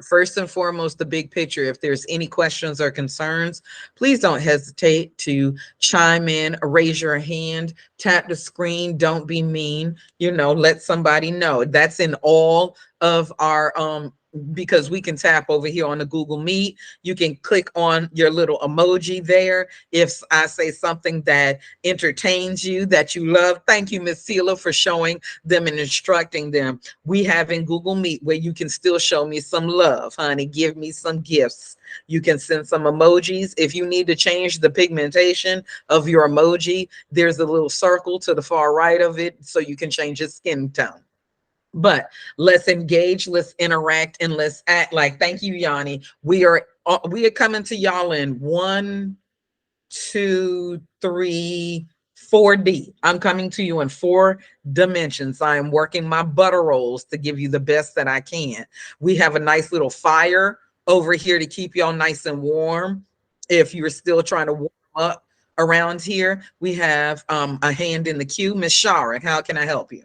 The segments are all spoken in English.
First and foremost, the big picture. If there's any questions or concerns, please don't hesitate to chime in, raise your hand, tap the screen. Don't be mean, let somebody know. That's in all of our because we can tap over here on the Google Meet. You can click on your little emoji there. If I say something that entertains you, that you love, thank you, Miss Sela, for showing them and instructing them. We have in Google Meet where you can still show me some love, honey. Give me some gifts. You can send some emojis. If you need to change the pigmentation of your emoji, there's a little circle to the far right of it so you can change its skin tone. But let's engage, let's interact, and let's act like, thank you, Yanni. We are coming to y'all in 1, 2, 3, 4D. I'm coming to you in 4 dimensions. I am working my butter rolls to give you the best that I can. We have a nice little fire over here to keep y'all nice and warm. If you're still trying to warm up around here, we have a hand in the queue. Miss Shara, how can I help you?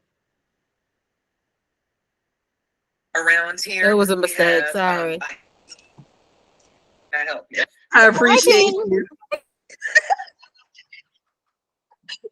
Around here. It was a mistake. Sorry. I help you. I appreciate you.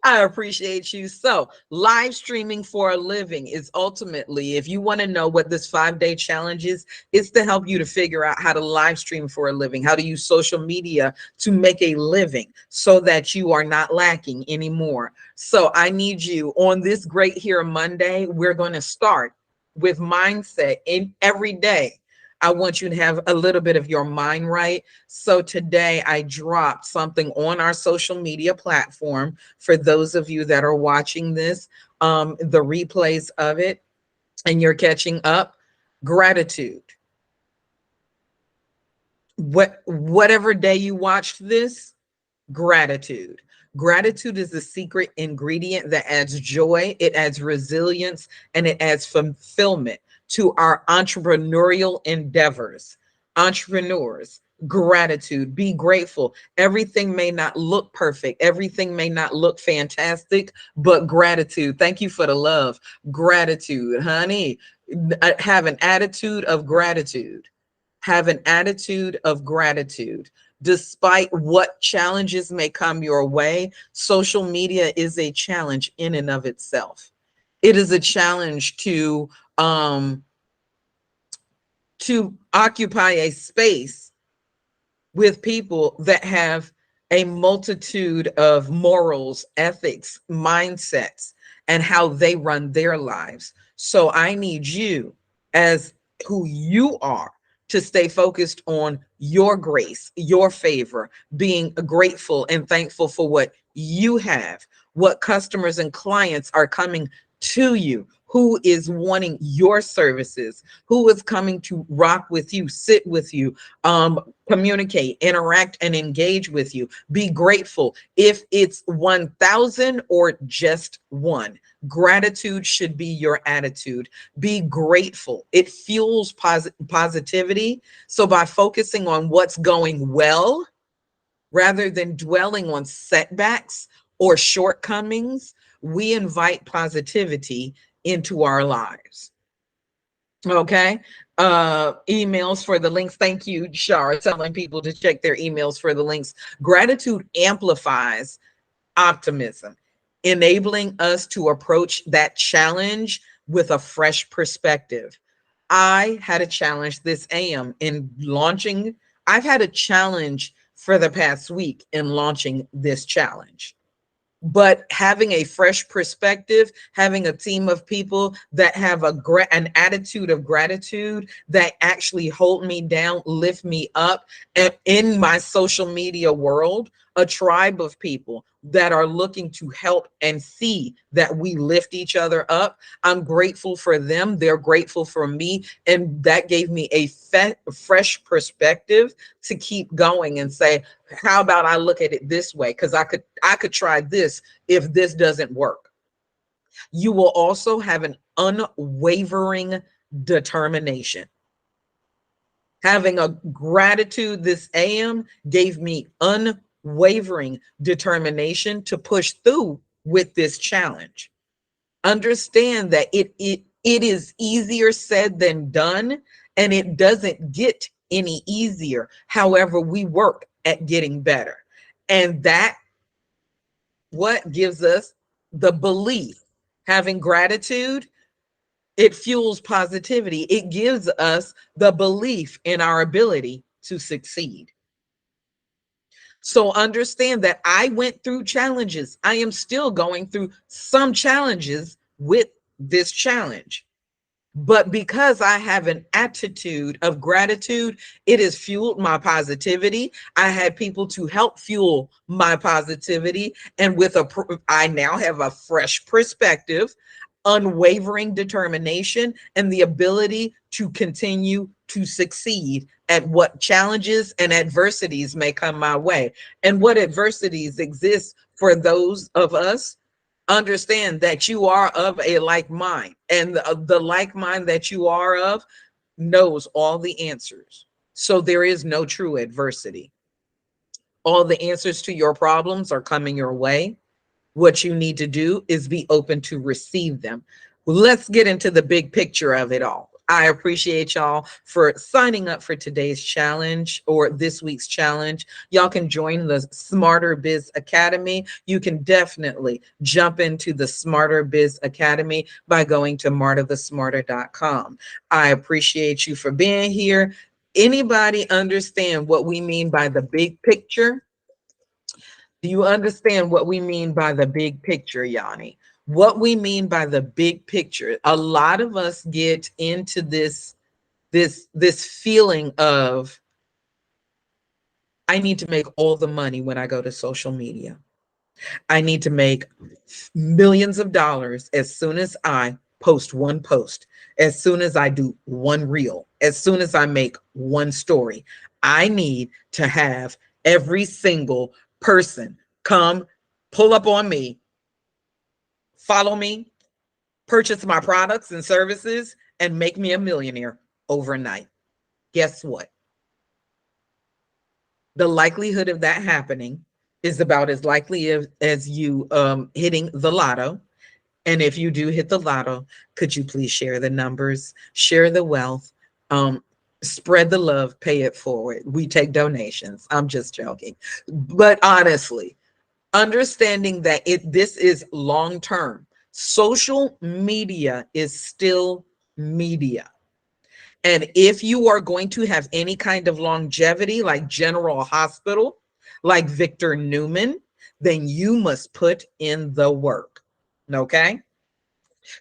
I appreciate you. So live streaming for a living is ultimately, if you want to know what this 5-day challenge is, it's to help you to figure out how to live stream for a living, how to use social media to make a living so that you are not lacking anymore. So I need you on this Great Here Monday. We're going to start with mindset in every day. I want you to have a little bit of your mind right. So today I dropped something on our social media platform for those of you that are watching this, the replays of it, and you're catching up. Gratitude. Whatever day you watched this, gratitude. Gratitude is the secret ingredient that adds joy, it adds resilience, and it adds fulfillment to our entrepreneurial endeavors. Entrepreneurs, gratitude, be grateful. Everything may not look perfect, everything may not look fantastic, but gratitude. Thank you for the love. Gratitude, honey. Have an attitude of gratitude. Have an attitude of gratitude. Despite what challenges may come your way, social media is a challenge in and of itself. It is a challenge to occupy a space with people that have a multitude of morals, ethics, mindsets, and how they run their lives. So I need you, as who you are, to stay focused on your grace, your favor, being grateful and thankful for what you have, what customers and clients are coming to you, who is wanting your services, who is coming to rock with you, sit with you, communicate, interact, and engage with you. Be grateful. If it's 1,000 or just 1, gratitude should be your attitude. Be grateful. It fuels positivity. So by focusing on what's going well, rather than dwelling on setbacks or shortcomings, we invite positivity into our lives. Okay. Emails for the links. Thank you, Shara, telling people to check their emails for the links. Gratitude amplifies optimism, enabling us to approach that challenge with a fresh perspective. I had a challenge this AM in launching. I've had a challenge for the past week in launching this challenge. But having a fresh perspective, having a team of people that have an attitude of gratitude that actually hold me down, lift me up, and in my social media world, a tribe of people that are looking to help and see that we lift each other up. I'm grateful for them. They're grateful for me. And that gave me a fresh perspective to keep going and say, how about I look at it this way? Because I could try this if this doesn't work. You will also have an unwavering determination. Having a gratitude this AM gave me unwavering determination to push through with this challenge. Understand that it is easier said than done. and it doesn't get any easier. However, we work at getting better. And that what gives us the belief. Having gratitude, it fuels positivity. It gives us the belief in our ability to succeed. So understand that I went through challenges. I am still going through some challenges with this challenge. But because I have an attitude of gratitude, it has fueled my positivity. I had people to help fuel my positivity. And I now have a fresh perspective, unwavering determination, and the ability to continue to succeed at what challenges and adversities may come my way. And what adversities exist for those of us, understand that you are of a like mind, and the like mind that you are of knows all the answers. So there is no true adversity. All the answers to your problems are coming your way. What you need to do is be open to receive them. Let's get into the big picture of it all. I appreciate y'all for signing up for today's challenge or this week's challenge. Y'all can join the Smarter Biz Academy. You can definitely jump into the Smarter Biz Academy by going to martathesmarter.com. I appreciate you for being here. Anybody understand what we mean by the big picture? Do you understand what we mean by the big picture, Yanni? What we mean by the big picture. A lot of us get into this feeling of, I need to make all the money when I go to social media. I need to make millions of dollars as soon as I post one post, as soon as I do one reel, as soon as I make one story. I need to have every single person come pull up on me, follow me, purchase my products and services, and make me a millionaire overnight. Guess what? The likelihood of that happening is about as likely as you hitting the lotto. And if you do hit the lotto, could you please share the numbers, share the wealth, spread the love, pay it forward. We take donations. I'm just joking. But honestly, understanding that this is long term. Social media is still media. And if you are going to have any kind of longevity like General Hospital, like Victor Newman, then you must put in the work. Okay?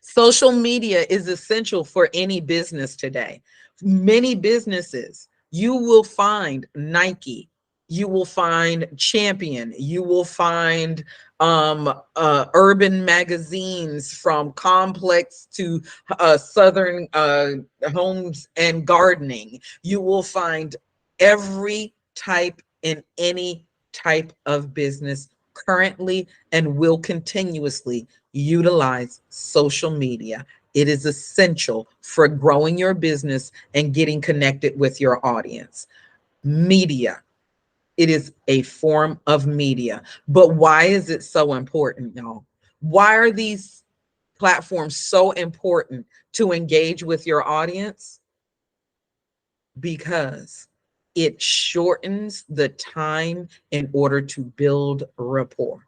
Social media is essential for any business today. Many businesses, you will find Nike, you will find Champion, you will find urban magazines from Complex to Southern Homes and Gardening. You will find every type in any type of business currently and will continuously utilize social media. It is essential for growing your business and getting connected with your audience. Media. It is a form of media. But why is it so important, y'all? Why are these platforms so important to engage with your audience? Because it shortens the time in order to build rapport.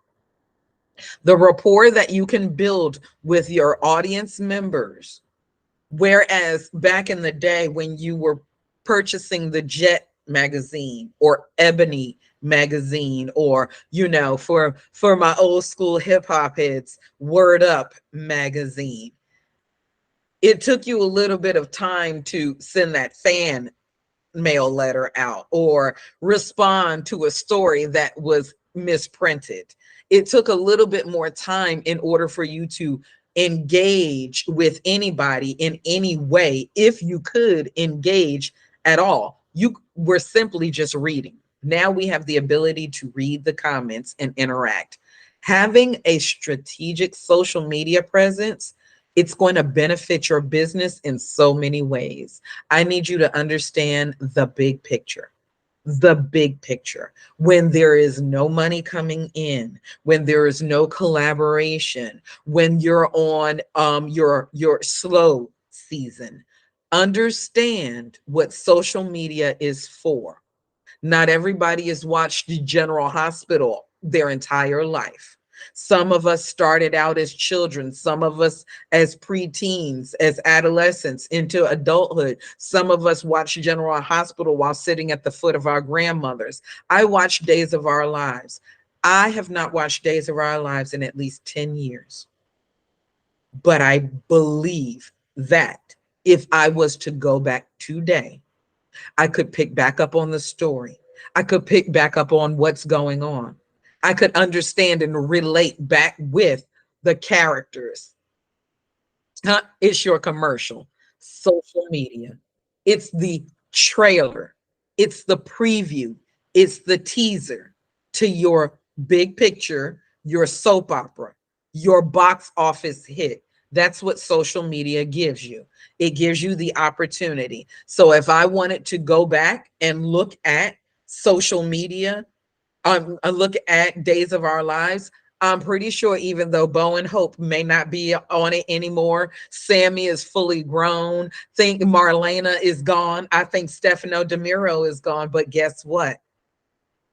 The rapport that you can build with your audience members. Whereas back in the day when you were purchasing the Jet magazine or Ebony magazine, or, you know, for my old school hip hop heads, Word Up magazine, it took you a little bit of time to send that fan mail letter out or respond to a story that was misprinted. It took a little bit more time in order for you to engage with anybody in any way. If you could engage at all, you were simply just reading. Now we have the ability to read the comments and interact. Having a strategic social media presence, it's going to benefit your business in so many ways. I need you to understand the big picture. The big picture. When there is no money coming in, when there is no collaboration, when you're on your slow season, Understand what social media is for. Not everybody has watched General Hospital their entire life. Some of us started out as children, some of us as preteens, as adolescents into adulthood. Some of us watched General Hospital while sitting at the foot of our grandmothers. I watched Days of Our Lives. I have not watched Days of Our Lives in at least 10 years. But I believe that if I was to go back today, I could pick back up on the story. I could pick back up on what's going on. I could understand and relate back with the characters. It's your commercial, social media. It's the trailer. It's the preview. It's the teaser to your big picture, your soap opera, your box office hit. That's what social media gives you. It gives you the opportunity. So if I wanted to go back and look at social media, look at Days of Our Lives, I'm pretty sure even though Bo and Hope may not be on it anymore, Sammy is fully grown. Think Marlena is gone. I think Stefano DiMiro is gone. But guess what?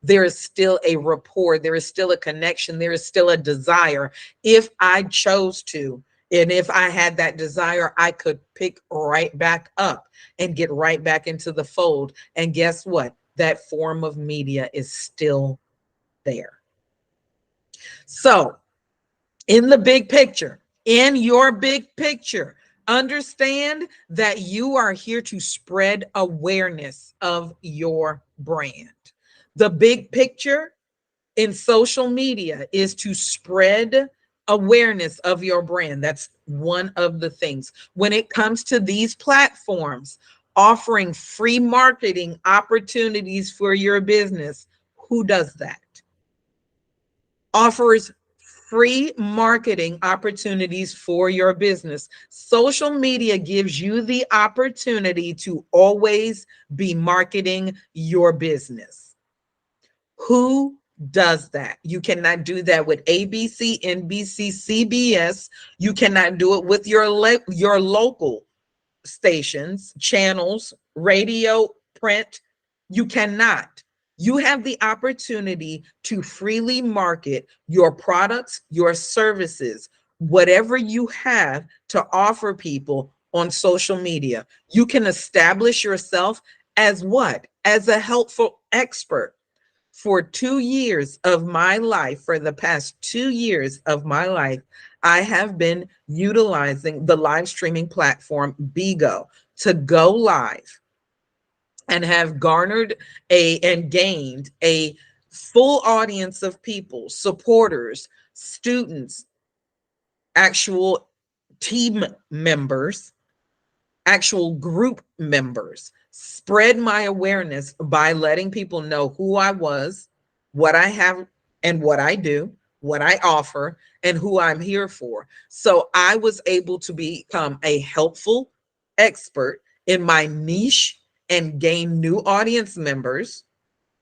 There is still a rapport. There is still a connection. There is still a desire. If I chose to, and if I had that desire, I could pick right back up and get right back into the fold. And guess what? That form of media is still there. So in the big picture, in your big picture, understand that you are here to spread awareness of your brand. The big picture in social media is to spread awareness of your brand. That's one of the things. When it comes to these platforms, offering free marketing opportunities for your business, who does that? Offers free marketing opportunities for your business. Social media gives you the opportunity to always be marketing your business. Who does that? You cannot do that with ABC, NBC, CBS. You cannot do it with your local stations, channels, radio, print. You cannot. You have the opportunity to freely market your products, your services, whatever you have to offer people on social media. You can establish yourself as what? As a helpful expert. For 2 years of my life, for the past 2 years of my life, I have been utilizing the live streaming platform BeGo to go live and have garnered and gained a full audience of people, supporters, students, actual team members, actual group members. Spread my awareness by letting people know who I was, what I have and what I do, what I offer, and who I'm here for. So I was able to become a helpful expert in my niche and gain new audience members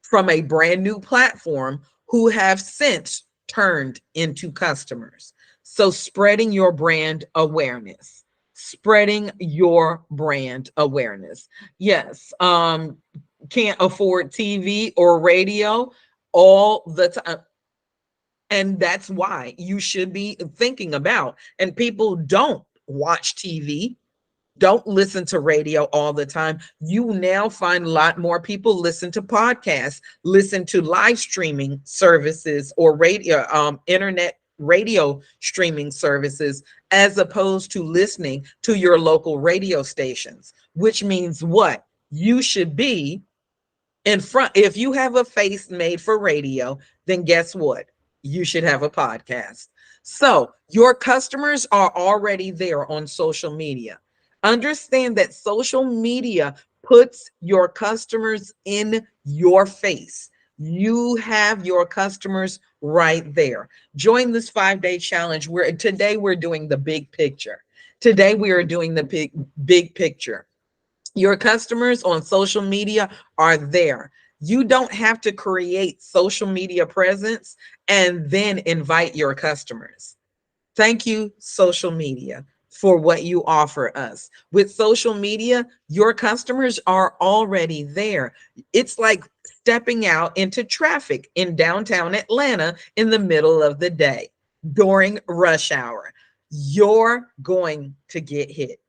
from a brand new platform who have since turned into customers. So spreading your brand awareness. Spreading your brand awareness. Yes, can't afford TV or radio all the time. And that's why you should be thinking about, and people don't watch TV, don't listen to radio all the time. You now find a lot more people listen to podcasts, listen to live streaming services or radio, internet radio streaming services, as opposed to listening to your local radio stations, which means what? You should be in front. If you have a face made for radio, then guess what? You should have a podcast. So your customers are already there on social media. Understand that social media puts your customers in your face. You have your customers right there. Join this 5-day challenge where today we're doing the big picture. Today we are doing the big picture. Your customers on social media are there. You don't have to create social media presence and then invite your customers. Thank you, social media. for what you offer us. With social media, your customers are already there. It's like stepping out into traffic in downtown Atlanta in the middle of the day during rush hour. You're going to get hit.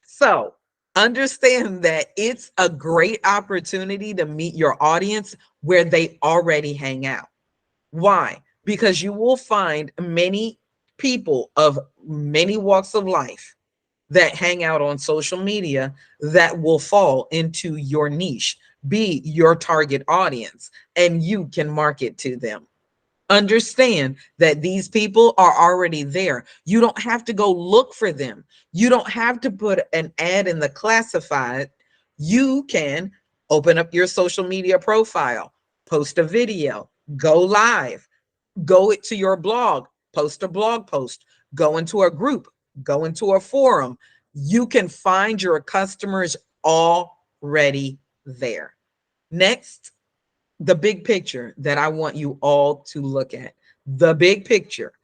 So understand that it's a great opportunity to meet your audience where they already hang out. Why? Because you will find many people of many walks of life that hang out on social media that will fall into your niche, be your target audience, and you can market to them. Understand that these people are already there. You don't have to go look for them. You don't have to put an ad in the classified. You can open up your social media profile, post a video, go live, go to your blog, post a blog post, go into a group, go into a forum. You can find your customers already there. Next, the big picture that I want you all to look at. The big picture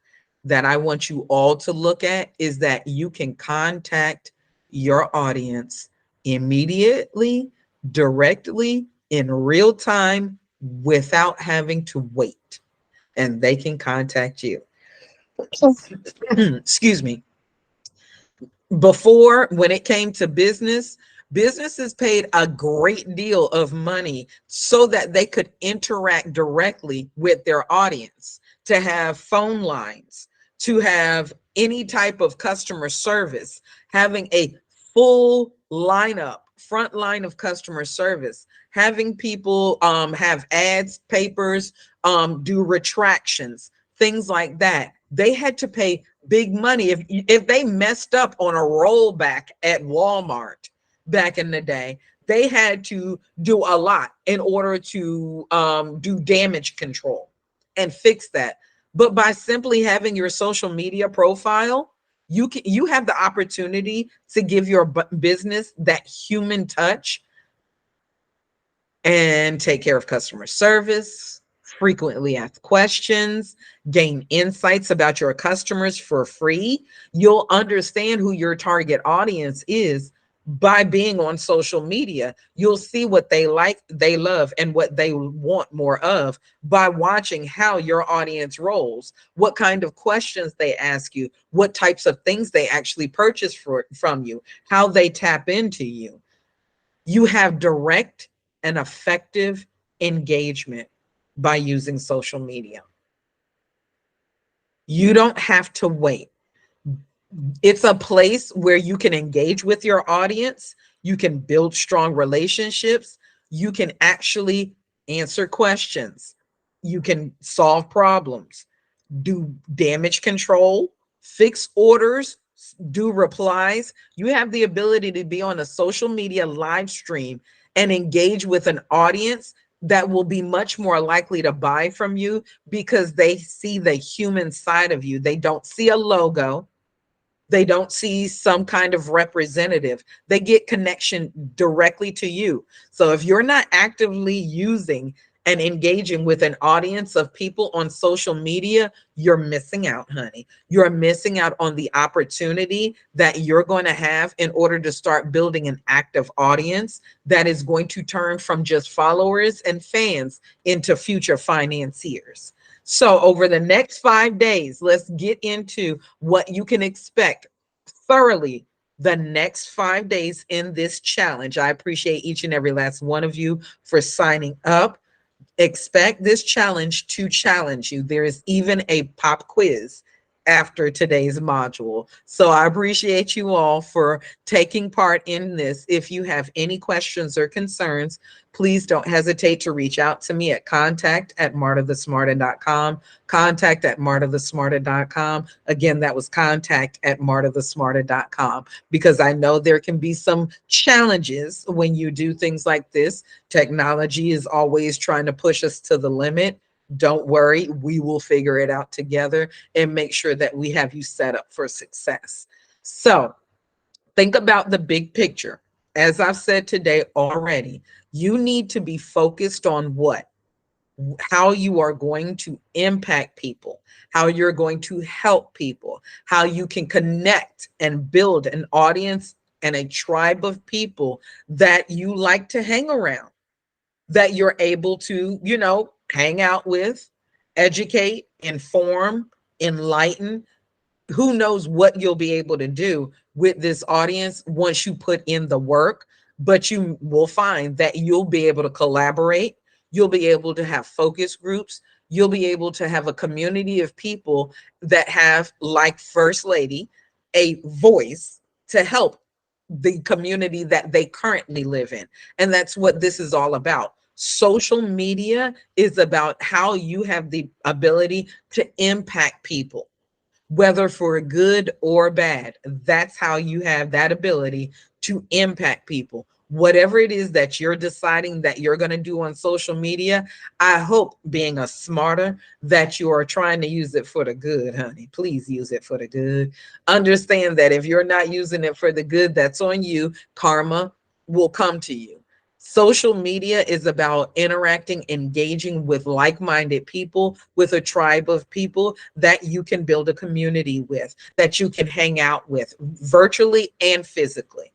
that I want you all to look at is that you can contact your audience immediately, directly, in real time, without having to wait. And they can contact you. Excuse me. Before, when it came to business, businesses paid a great deal of money so that they could interact directly with their audience, to have phone lines, to have any type of customer service, having a full lineup, front line of customer service, having people have ads, papers, do retractions, things like that. They had to pay big money. If they messed up on a rollback at Walmart back in the day, they had to do a lot in order to do damage control and fix that. But by simply having your social media profile, you have the opportunity to give your business that human touch and take care of customer service, frequently asked questions, gain insights about your customers for free. You'll understand who your target audience is by being on social media. You'll see what they like, they love, and what they want more of by watching how your audience rolls, what kind of questions they ask you, what types of things they actually purchase from you, how they tap into you. You have direct and effective engagement by using social media. You don't have to wait. It's a place where you can engage with your audience. You can build strong relationships. You can actually answer questions. You can solve problems, do damage control, fix orders, do replies. You have the ability to be on a social media live stream and engage with an audience that will be much more likely to buy from you because they see the human side of you. They don't see a logo. They don't see some kind of representative. They get connection directly to you. So if you're not actively using and engaging with an audience of people on social media, you're missing out, honey. You're missing out on the opportunity that you're going to have in order to start building an active audience that is going to turn from just followers and fans into future financiers. So over the next 5 days, let's get into what you can expect thoroughly the next 5 days in this challenge. I appreciate each and every last one of you for signing up. Expect this challenge to challenge you. There is even a pop quiz after today's module. So I appreciate you all for taking part in this. If you have any questions or concerns, please don't hesitate to reach out to me at contact@martathesmarta.com, contact@martathesmarta.com. Again, that was contact@martathesmarta.com, because I know there can be some challenges when you do things like this. Technology is always trying to push us to the limit. Don't worry, we will figure it out together and make sure that we have you set up for success. So think about the big picture. As I've said today already, you need to be focused on what? how you are going to impact people, how you're going to help people, how you can connect and build an audience and a tribe of people that you like to hang around, that you're able to, hang out with, educate, inform, enlighten. Who knows what you'll be able to do with this audience once you put in the work, but you will find that you'll be able to collaborate. You'll be able to have focus groups. You'll be able to have a community of people that have, like First Lady, a voice to help the community that they currently live in. And that's what this is all about. Social media is about how you have the ability to impact people, whether for good or bad. That's how you have that ability to impact people. Whatever it is that you're deciding that you're going to do on social media, I hope, being a smarter, that you are trying to use it for the good, honey. Please use it for the good. Understand that if you're not using it for the good, that's on you. Karma will come to you. Social media is about interacting, engaging with like-minded people, with a tribe of people that you can build a community with, that you can hang out with virtually and physically,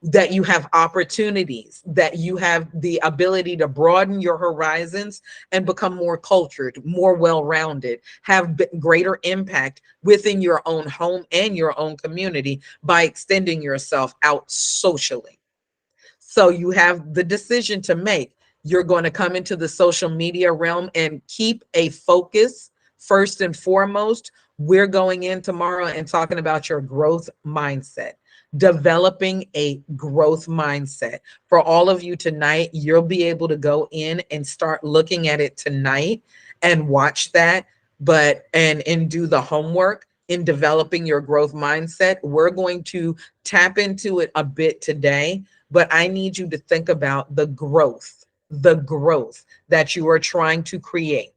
that you have opportunities, that you have the ability to broaden your horizons and become more cultured, more well-rounded, have greater impact within your own home and your own community by extending yourself out socially. So you have the decision to make. You're going to come into the social media realm and keep a focus. First and foremost, we're going in tomorrow and talking about your growth mindset, developing a growth mindset. For all of you tonight, you'll be able to go in and start looking at it tonight and watch that, and do the homework in developing your growth mindset. We're going to tap into it a bit today, but I need you to think about the growth that you are trying to create,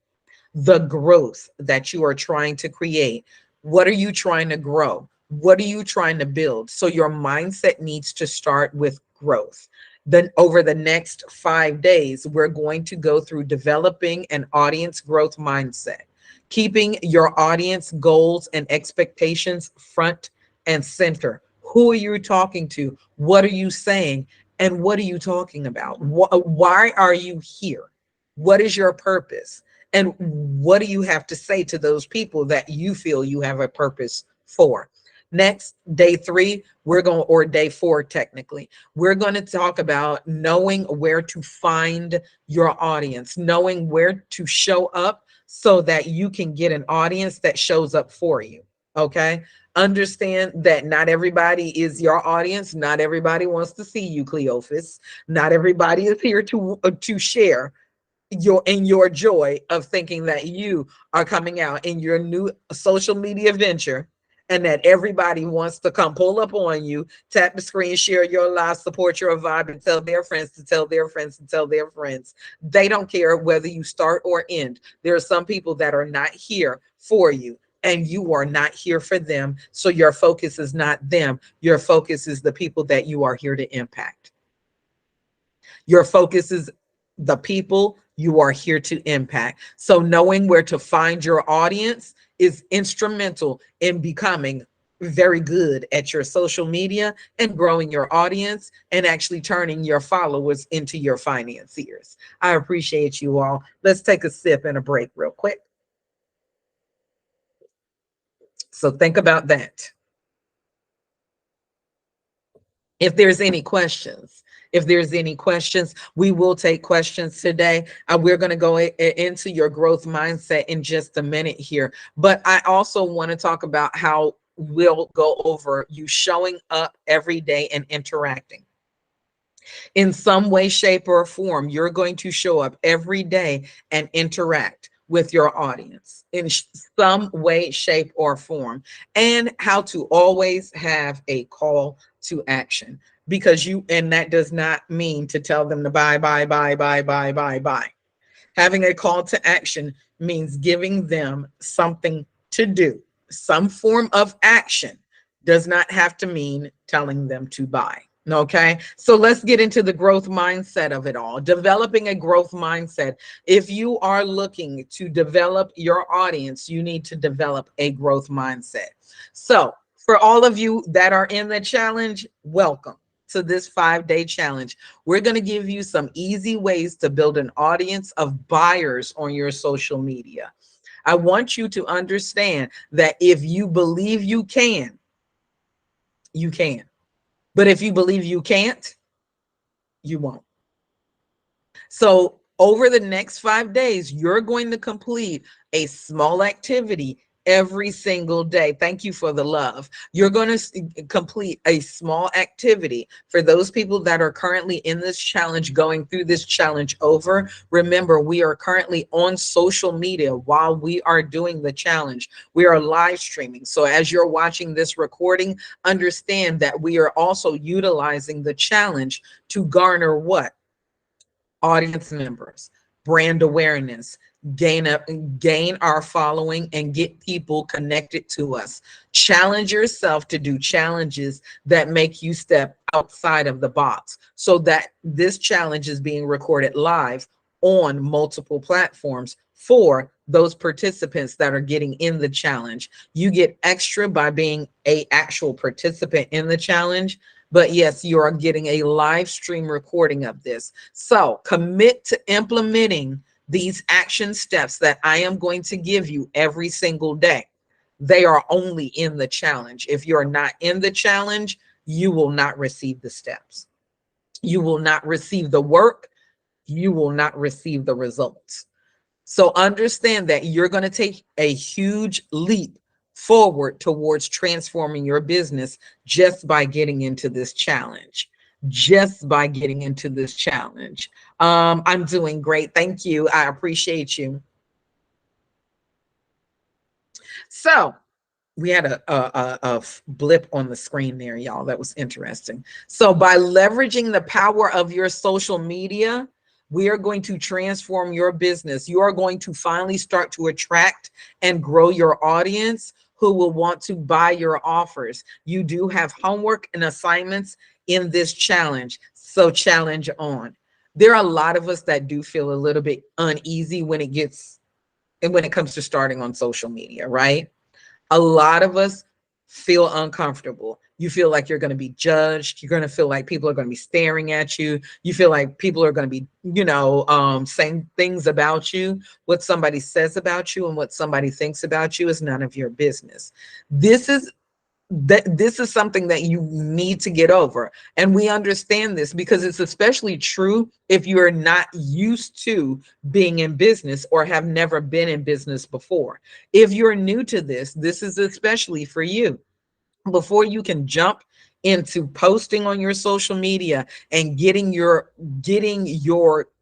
the growth that you are trying to create. What are you trying to grow? What are you trying to build? So your mindset needs to start with growth. Then over the next 5 days, we're going to go through developing an audience growth mindset, keeping your audience goals and expectations front and center. Who are you talking to? What are you saying? And what are you talking about? Why are you here? What is your purpose? And what do you have to say to those people that you feel you have a purpose for? Next, day 3, or day 4, technically, we're going to talk about knowing where to find your audience, knowing where to show up so that you can get an audience that shows up for you. Okay. Understand that not everybody is your audience. Not everybody wants to see you, Cleophas. Not everybody is here to share your joy of thinking that you are coming out in your new social media venture, and that everybody wants to come pull up on you, tap the screen, share your live, support your vibe, and tell their friends to tell their friends to tell their friends. They don't care whether you start or end. There are some people that are not here for you, and you are not here for them. So your focus is not them. Your focus is the people that you are here to impact. Your focus is the people you are here to impact. So knowing where to find your audience is instrumental in becoming very good at your social media and growing your audience and actually turning your followers into your financiers. I appreciate you all. Let's take a sip and a break real quick. So think about that. If there's any questions, we will take questions today. We're going to go into your growth mindset in just a minute here. But I also want to talk about how we'll go over you showing up every day and interacting. In some way, shape, or form, you're going to show up every day and interact with your audience in some way, shape, or form, and how to always have a call to action, because and that does not mean to tell them to buy. Having a call to action means giving them something to do. Some form of action does not have to mean telling them to buy. Okay, so let's get into the growth mindset of it all. Developing a growth mindset. If you are looking to develop your audience, you need to develop a growth mindset. So, for all of you that are in the challenge, welcome to this 5-day challenge. We're going to give you some easy ways to build an audience of buyers on your social media. I want you to understand that if you believe you can, you can. But if you believe you can't, you won't. So over the next 5 days, you're going to complete a small activity every single day. Thank you for the love. You're going to complete a small activity. For those people that are currently in this challenge, going through this challenge over, remember, we are currently on social media while we are doing the challenge. We are live streaming. So as you're watching this recording, understand that we are also utilizing the challenge to garner what? Audience members, brand awareness, gain our following, and get people connected to us. Challenge yourself to do challenges that make you step outside of the box, so that this challenge is being recorded live on multiple platforms for those participants that are getting in the challenge. You get extra by being an actual participant in the challenge. But yes, you are getting a live stream recording of this. So commit to implementing these action steps that I am going to give you every single day. They are only in the challenge. If you're not in the challenge, you will not receive the steps. You will not receive the work. You will not receive the results. So understand that you're going to take a huge leap forward towards transforming your business just by getting into this challenge. Just by getting into this challenge. I'm doing great. Thank you. I appreciate you. So we had a blip on the screen there, y'all. That was interesting. So by leveraging the power of your social media, we are going to transform your business. You are going to finally start to attract and grow your audience who will want to buy your offers. You do have homework and assignments in this challenge, so challenge on. There are a lot of us that do feel a little bit uneasy when it comes to starting on social media, right? A lot of us feel uncomfortable. You feel like you're going to be judged. You're going to feel like people are going to be staring at you. You feel like people are going to be, saying things about you. What somebody says about you and what somebody thinks about you is none of your business. This is something that you need to get over. And we understand this because it's especially true if you're not used to being in business or have never been in business before. If you're new to this is especially for you. Before you can jump into posting on your social media and getting your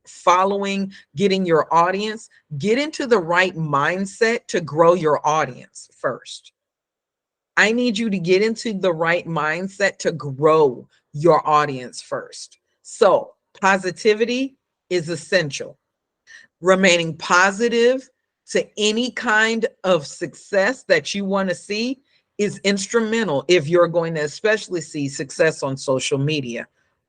following, getting your audience, get into the right mindset to grow your audience first. I need you to get into the right mindset to grow your audience first. So positivity is essential. Remaining positive to any kind of success that you want to see is instrumental if you're going to especially see success on social media.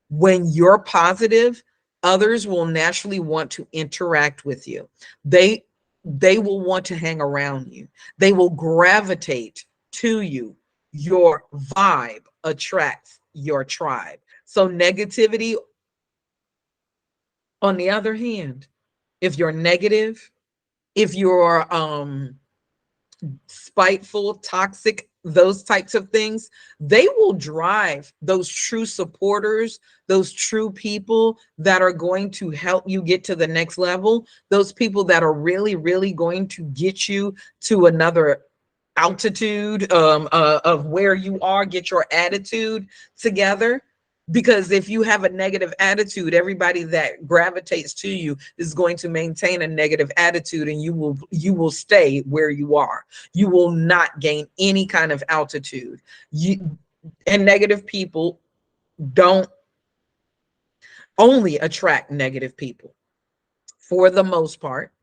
When you're positive, others will naturally want to interact with you. They will want to hang around you. They will gravitate to you. Your vibe attracts your tribe. So negativity, on the other hand, if you're negative, if you're spiteful, toxic, those types of things, they will drive those true supporters, those true people that are going to help you get to the next level, those people that are really, really going to get you to another altitude of where you are, get your attitude together. Because if you have a negative attitude, everybody that gravitates to you is going to maintain a negative attitude, and you will stay where you are. You will not gain any kind of altitude. And negative people don't only attract negative people for the most part.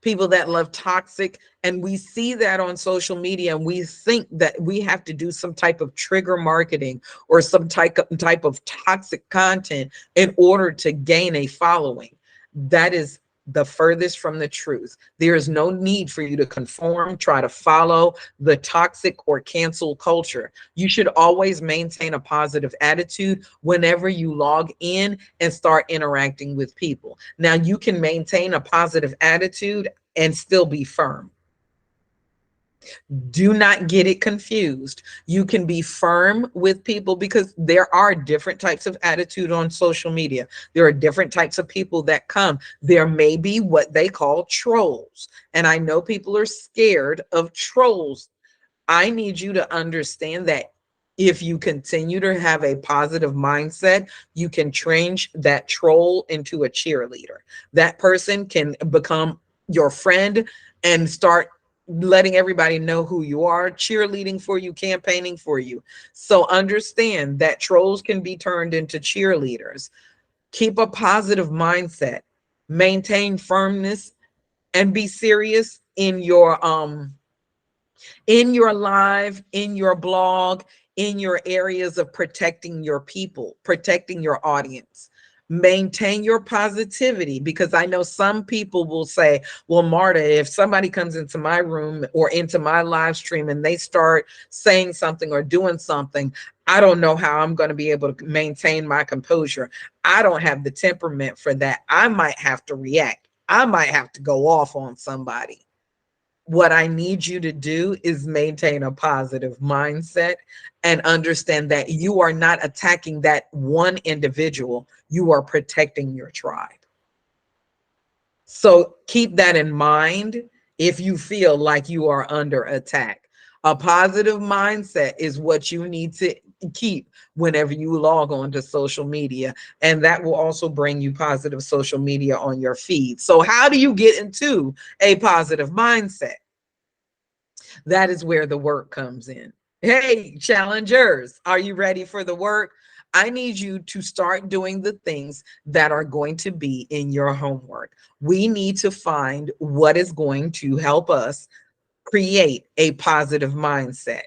people that love toxic, and we see that on social media, and we think that we have to do some type of trigger marketing or some type of toxic content in order to gain a following. That is the furthest from the truth. There is no need for you to conform, try to follow the toxic or cancel culture. You should always maintain a positive attitude whenever you log in and start interacting with people. Now, you can maintain a positive attitude and still be firm. Do not get it confused. You can be firm with people because there are different types of attitude on social media. There are different types of people that come. There may be what they call trolls. And I know people are scared of trolls. I need you to understand that if you continue to have a positive mindset, you can change that troll into a cheerleader. That person can become your friend and start letting everybody know who you are, cheerleading for you, campaigning for you. So understand that trolls can be turned into cheerleaders. Keep a positive mindset, maintain firmness, and be serious in your live, in your blog, in your areas of protecting your people, protecting your audience. Maintain your positivity, because I know some people will say, well, Marta, if somebody comes into my room or into my live stream and they start saying something or doing something, I don't know how I'm going to be able to maintain my composure. I don't have the temperament for that. I might have to react. I might have to go off on somebody. What I need you to do is maintain a positive mindset and understand that you are not attacking that one individual. You are protecting your tribe. So keep that in mind if you feel like you are under attack. A positive mindset is what you need to keep whenever you log on to social media, and that will also bring you positive social media on your feed. So how do you get into a positive mindset? That is where the work comes in. Hey, challengers, are you ready for the work? I need you to start doing the things that are going to be in your homework. We need to find what is going to help us create a positive mindset.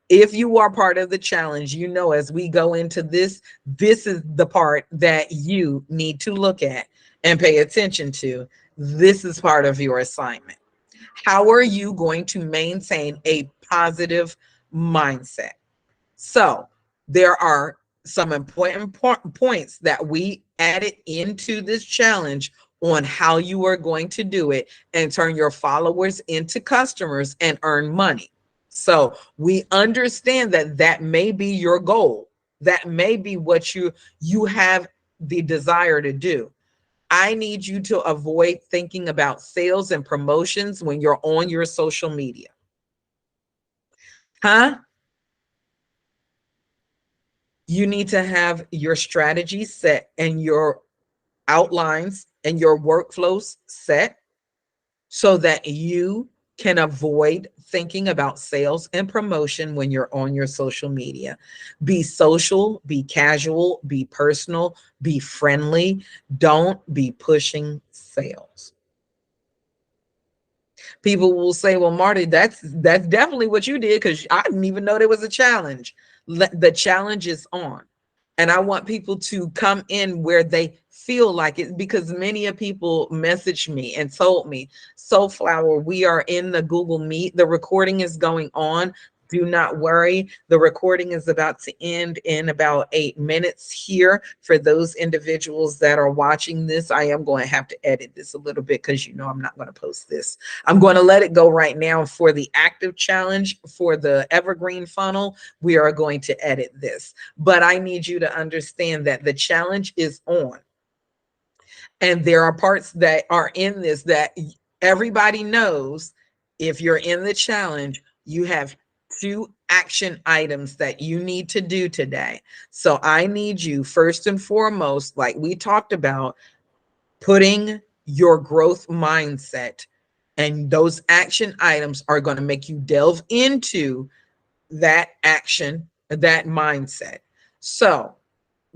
If you are part of the challenge, you know, as we go into this, this is the part that you need to look at and pay attention to. This is part of your assignment. How are you going to maintain a positive mindset? So there are some important points that we added into this challenge on how you are going to do it and turn your followers into customers and earn money. So we understand that that may be your goal. That may be what you have the desire to do. I need you to avoid thinking about sales and promotions when you're on your social media. Huh? You need to have your strategy set and your outlines and your workflows set so that you can avoid thinking about sales and promotion when you're on your social media. Be social, be casual, be personal, be friendly. Don't be pushing sales. People will say, well, Marty, that's definitely what you did, because I didn't even know there was a challenge. The challenge is on. And I want people to come in where they feel like it, because many of people messaged me and told me, so Flower, we are in the Google Meet. The recording is going on. Do not worry. The recording is about to end in about 8 minutes here. For those individuals that are watching this, I am going to have to edit this a little bit because I'm not going to post this. I'm going to let it go right now. For the active challenge, for the evergreen funnel, we are going to edit this. But I need you to understand that the challenge is on. And there are parts that are in this that everybody knows. If you're in the challenge, you have 2 action items that you need to do today. So I need you, first and foremost, like we talked about, putting your growth mindset, and those action items are going to make you delve into that action, that mindset. So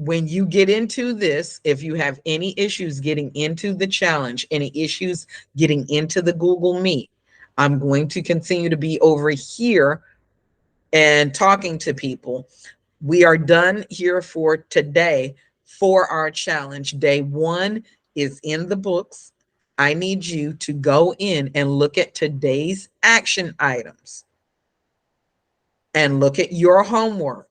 when you get into this, if you have any issues getting into the challenge, any issues getting into the Google Meet, I'm going to continue to be over here and talking to people. We are done here for today for our challenge. Day 1 is in the books. I need you to go in and look at today's action items and look at your homework.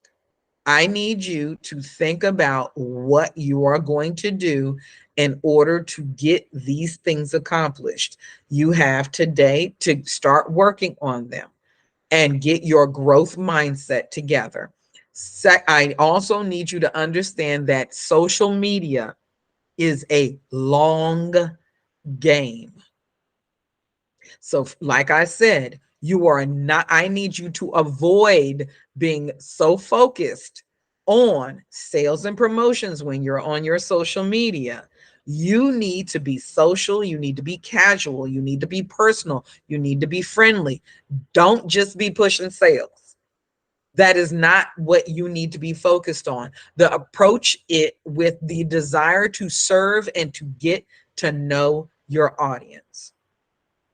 I need you to think about what you are going to do in order to get these things accomplished. You have today to start working on them and get your growth mindset together. I also need you to understand that social media is a long game. So like I said, you are not, I need you to avoid being so focused on sales and promotions when you're on your social media. You need to be social, you need to be casual, you need to be personal, you need to be friendly. Don't just be pushing sales. That is not what you need to be focused on. The approach it with the desire to serve and to get to know your audience.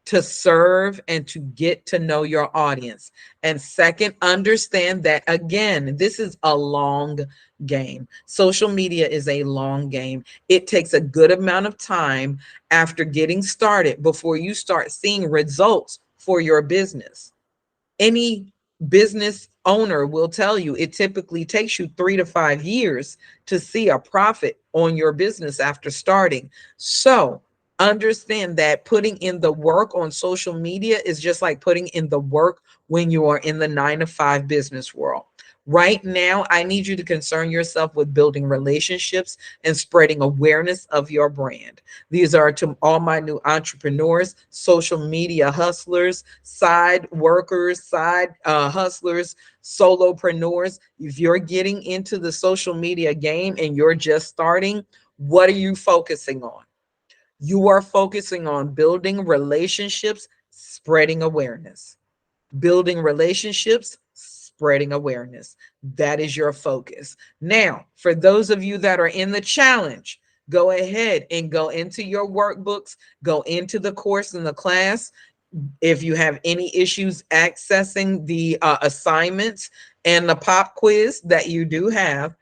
To serve and to get to know your audience. And second, understand that, again, this is a long game. Social media is a long game. It takes a good amount of time after getting started before you start seeing results for your business. Any business owner will tell you it typically takes you 3 to 5 years to see a profit on your business after starting. So understand that putting in the work on social media is just like putting in the work when you are in the 9-to-5 business world. Right now, I need you to concern yourself with building relationships and spreading awareness of your brand. These are to all my new entrepreneurs, social media hustlers, side workers, side hustlers, solopreneurs. If you're getting into the social media game and you're just starting, what are you focusing on? You are focusing on building relationships, spreading awareness. Building relationships, spreading awareness. That is your focus. Now, for those of you that are in the challenge, go ahead and go into your workbooks, go into the course and the class. If you have any issues accessing the assignments and the pop quiz that you do have,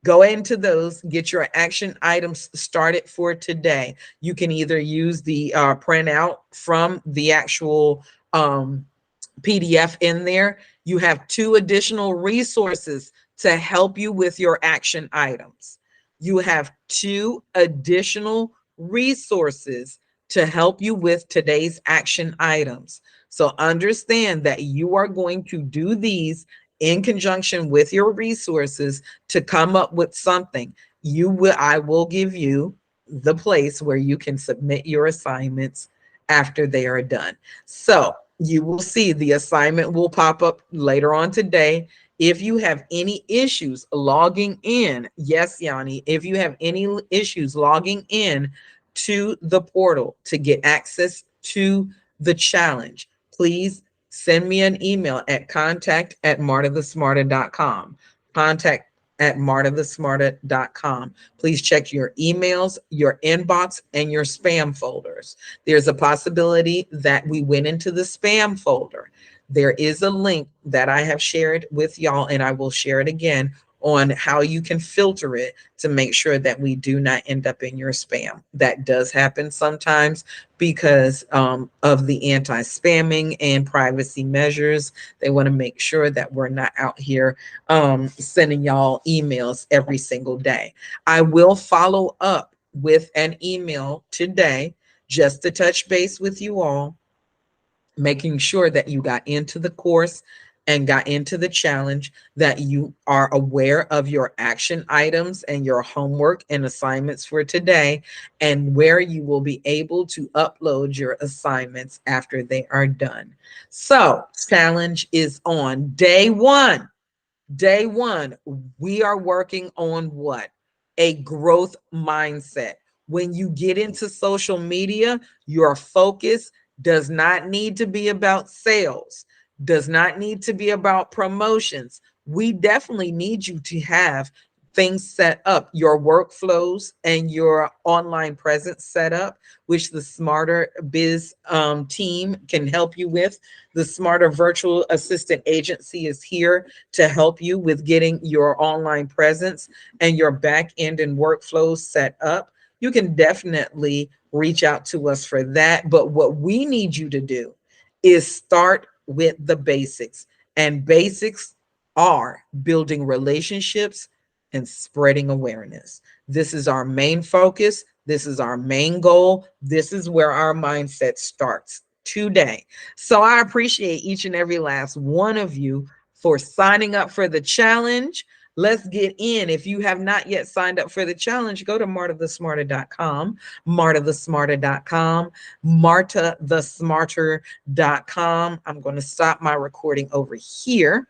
go into those, get your action items started for today. You can either use the printout from the actual PDF in there. You have 2 additional resources to help you with your action items. You have 2 additional resources to help you with today's action items. So understand that you are going to do these in conjunction with your resources to come up with something. I will give you the place where you can submit your assignments after they are done. So you will see the assignment will pop up later on today. If you have any issues logging in, yes, Yanni, if you have any issues logging in to the portal to get access to the challenge, please send me an email at contact@martathesmarter.com. Contact@martathesmarter.com. Please check your emails, your inbox, and your spam folders. There's a possibility that we went into the spam folder. There is a link that I have shared with y'all, and I will share it again on how you can filter it to make sure that we do not end up in your spam. That does happen sometimes because of the anti-spamming and privacy measures. They want to make sure that we're not out here sending y'all emails every single day. I will follow up with an email today just to touch base with you all, making sure that you got into the course and got into the challenge, that you are aware of your action items and your homework and assignments for today, and where you will be able to upload your assignments after they are done. So challenge is on day 1. Day 1, we are working on what? A growth mindset. When you get into social media, your focus does not need to be about sales, does not need to be about promotions. We definitely need you to have things set up, your workflows and your online presence set up, which the Smarter Biz team can help you with. The Smarter Virtual Assistant Agency is here to help you with getting your online presence and your back end and workflows set up. You can definitely reach out to us for that. But what we need you to do is start with the basics. And basics are building relationships and spreading awareness. This is our main focus. This is our main goal. This is where our mindset starts today. So I appreciate each and every last one of you for signing up for the challenge. Let's get in. If you have not yet signed up for the challenge, go to martathesmarter.com, martathesmarter.com, martathesmarter.com. I'm going to stop my recording over here